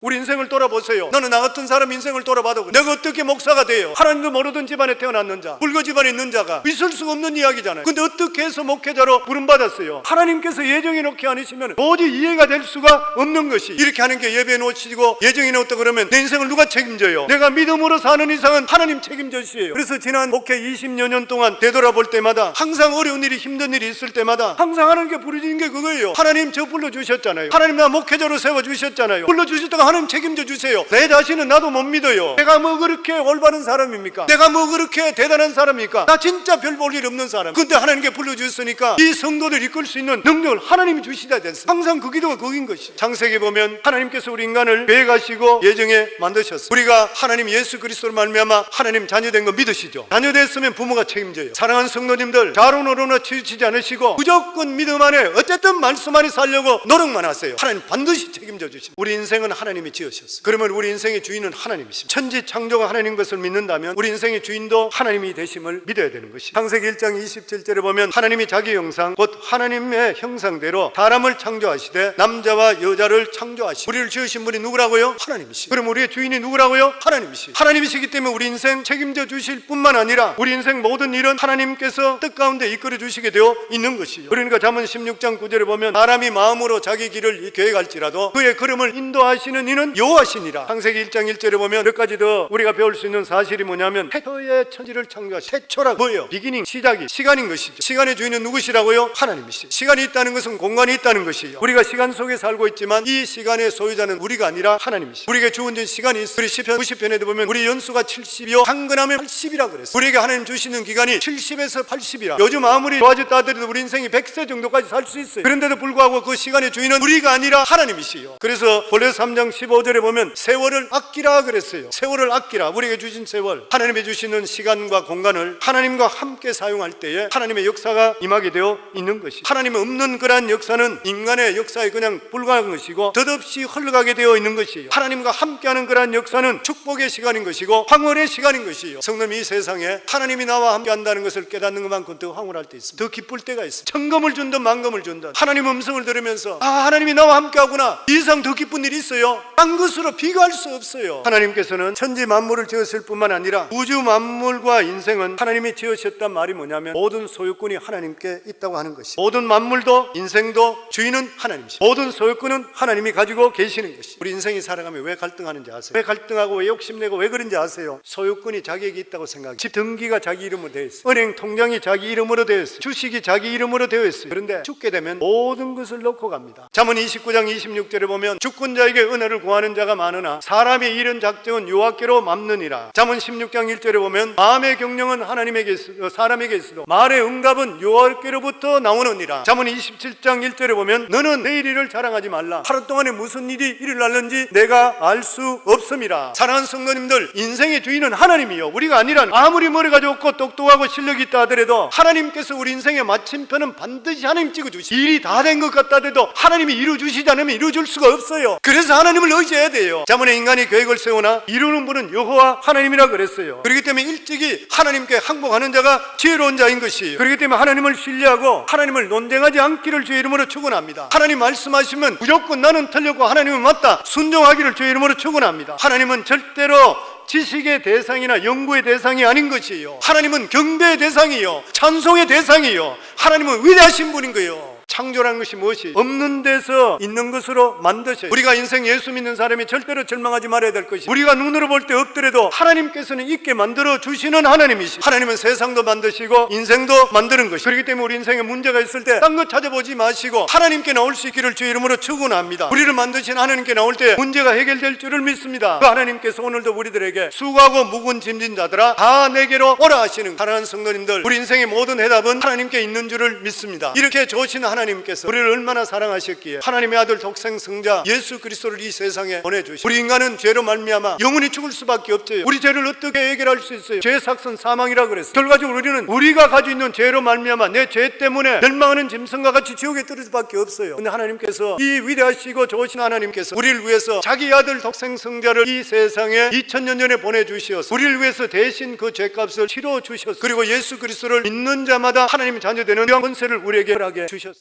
우리 인생을 돌아보세요. 너는 나 같은 사람 인생을 돌아봐도 내가 어떻게 목사가 돼요? 하나님도 모르던 집안에 태어났는 자, 불교 집안에 있는 자가 있을 수가 없는 이야기잖아요. 근데 어떻게 해서 목회자로 부름받았어요? 하나님께서 예정해 놓지 않으시면 도저히 이해가 될 수가 없는 것이, 이렇게 하는 게 예배해 놓으시고 예정해 놓았다 그러면 내 인생을 누가 책임져요? 내가 믿음으로 사는 이상은 하나님 책임져 주세요. 그래서 지난 목회 20여 년 동안 되돌아볼 때마다 항상 어려운 일이, 힘든 일이 있을 때마다 항상 하나님께 부르짖는 게 그거예요. 하나님 저 불러주셨잖아요. 하나님 나 목회자로 세워주셨잖아요. 불러주셨다가 하나님 책임져 주세요. 내 자신은 나도 못 믿어요. 내가 뭐 그렇게 올바른 사람입니까? 내가 뭐 그렇게 대단한 사람입니까? 나 진짜 별 볼 일 없는 사람. 근데 하나님께 불러주셨으니까 이 성도들 이끌 수 있는 능력을 하나님이 주시다 됐어요. 항상 그 기도가 그인 것이죠. 창세기 보면 하나님께서 우리 인간을 계획하시고 예정에 만드셨어요. 우리가 하나님 예수 그리스도로 말미암아 하나님 자녀된 거 믿으시죠? 자녀됐으면 부모가 책임져요. 사랑하는 성도님들, 자론으로나 치우치지 않으시고 무조건 믿음 안에 어쨌든 말씀 안에 살려고 노력만 하세요. 하나님 반드시 책임져 주십니다. 우리 인생은 하나님이 지으셨어요. 그러면 우리 인생의 주인은 하나님이십니다. 천지 창조가 하나님 것을 믿는다면 우리 인생의 주인도 하나님이 되심을 믿어야 되는 것이죠. 창세기 1장 27절에 보면 하나님이 자기 형상 곧 하나님의 형상대로 사람을 창조하시되 남자와 여자를 창조하시고, 우리를 지으신 분이 누구라고요? 하나님이시죠. 그럼 우리의 주인이 누구라고요? 하나님이시죠. 하나님이시기 때문에 우리 인생 책임져 주실 뿐만 아니라 우리 인생 모든 일은 하나님께서 뜻 가운데 이끌어 주시게 되어 있는 것이죠. 그러니까 잠언 16장 9절에 보면 사람이 마음으로 자기 길을 계획할지라도 그의 걸음을 인도하시는 이는 여호와시니라. 창세기 1장 1절에 보면 몇 가지 더 우리가 배울 수 있는 사실이 뭐냐면 태초의 천지를 창조하신, 태초라 뭐예요? 비기닝, 시작이 시간인 것이죠. 시간의 주인은 누구시라고요? 하나님이시죠. 시간이 있다는 것은 공간이 있다는 것이에요. 우리가 시간 속에 살고 있지만 이 시간의 소유자는 우리가 아니라 하나님이시죠. 우리에게 주어진 시간이 있어요. 우리 시편 90편에도 보면 우리 연수가 70이요 한근하면 80이라 그랬어요. 우리에게 하나님 주시는 기간이 70에서 80이라. 요즘 아무리 좋아졌다 하더라도 우리 인생이 100세 정도까지 살 수 있어요. 그런데도 불구하고 그 시간의 주인은 우리가 아니라 하나님이시요. 그래서 본래 3장 15절에 보면 세월을 아끼라 그랬어요. 세월을 아끼라. 우리에게 주신 세월, 하나님이 주시는 시간과 공간을 하나님과 함께 사용할 때에 하나님의 역사가 임하게 되어 있는 것이, 하나님 없는 그러한 역사는 인간의 역사에 그냥 불과한 것이고 덧없이 흘러가게 되어 있는 것이에요. 하나님과 함께하는 그러한 역사는 축복의 시간인 것이고 황홀의 시간인 것이에요. 성도님, 이 세상에 하나님이 나와 함께한다는 것을 깨닫는 것만큼 더 황홀할 때 있습니다. 더 기쁠 때가 있습니다. 천금을 준든 만금을 준든 하나님 음성을 들으면서 하나님이 나와 함께하구나, 이 이상 더 기쁜 일이 있어요? 딴 것으로 비교할 수 없어요. 하나님께서는 천지 만물을 지으실 뿐만 아니라 우주 만물과 인생은 하나님이 지으셨단 말이 뭐냐면 모든 소유권이 하나님께 있다고 하는 것이, 모든 만물도 인생도 주인은 하나님이시죠. 모든 소유권은 하나님이 가지고 계시는 것이. 우리 인생이 살아가면 왜 갈등하는지 아세요? 왜 갈등하고 왜 욕심내고 왜 그런지 아세요? 소유권이 자기에게 있다고 생각해요. 집 등기가 자기 이름으로 되어 있어요. 은행 통장이 자기 이름으로 되어 있어요. 주식이 자기 이름으로 되어 있어요. 그런데 죽게 되면 모든 것을 놓고 갑니다. 잠언 29장 26절에 보면 주권자에게 은혜를 구하는 자가 많으나 사람이 이른 작정은 여호와께로 맘느니라. 잠언 16장 1절에 보면 마음의 경영은 하나님에게 있어도 사람에게 있어도 말의 응답은 여호와께로부터 나오느니라. 잠언 27장 1절에 보면 너는 내일 일을 자랑하지 말라. 하루 동안에 무슨 일이 일어날는지 내가 알 수 없음이라. 사랑하는 성도님들, 인생의 주인은 하나님이요, 우리가 아니라. 아무리 머리가 좋고 똑똑하고 실력이 있다 하더라도 하나님께서 우리 인생의 마침표는 반드시 하나님 찍어주시고, 일이 다 된 것 같다 하더라도 하나님이 이루어주시지 않으면 이루어줄 수가 없어요. 그래서 하나님을 의지해야 돼요. 자문에 인간이 계획을 세우나 이루는 분은 여호와 하나님이라 그랬어요. 그렇기 때문에 일찍이 하나님께 항복하는 자가 지혜로운 자인 것이에요. 그렇기 때문에 하나님을 신뢰하고 하나님을 논쟁하지 않기를 주의 이름으로 축원합니다. 하나님 말씀하시면 무조건 나는 틀렸고 하나님은 맞다 순종하기를 주의 이름으로 축원합니다. 하나님은 절대로 지식의 대상이나 연구의 대상이 아닌 것이에요. 하나님은 경배의 대상이요, 찬송의 대상이요. 하나님은 위대하신 분인 거예요. 창조라는 것이 무엇이? 없는 데서 있는 것으로 만드셔요. 우리가 인생 예수 믿는 사람이 절대로 절망하지 말아야 될 것이, 우리가 눈으로 볼 때 없더라도 하나님께서는 있게 만들어 주시는 하나님이시. 하나님은 세상도 만드시고 인생도 만드는 것이. 그렇기 때문에 우리 인생에 문제가 있을 때 딴 것 찾아보지 마시고 하나님께 나올 수 있기를 주의 이름으로 축원합니다. 우리를 만드신 하나님께 나올 때 문제가 해결될 줄을 믿습니다. 그 하나님께서 오늘도 우리들에게 수고하고 무거운 짐진 자들아 다 내게로 오라 하시는, 사랑하는 성도님들, 우리 인생의 모든 해답은 하나님께 있는 줄을 믿습니다. 이렇게 좋으신 하나님께서 우리를 얼마나 사랑하셨기에 하나님의 아들 독생 성자 예수 그리스도를 이 세상에 보내주시고, 우리 인간은 죄로 말미암아 영원히 죽을 수밖에 없어요. 우리 죄를 어떻게 해결할 수 있어요? 죄의 삭은 사망이라 그랬어요. 결과적으로 우리는 우리가 가지고 있는 죄로 말미암아 내 죄 때문에 멸망하는 짐승과 같이 지옥에 떨어질 수밖에 없어요. 근데 하나님께서, 이 위대하시고 좋으신 하나님께서 우리를 위해서 자기 아들 독생 성자를 이 세상에 2000년 전에 보내주시어서 우리를 위해서 대신 그 죄값을 치러 주셨어요. 그리고 예수 그리스도를 믿는 자마다 하나님의 자녀되는 권세를 우리에게 허락해 주셨어요.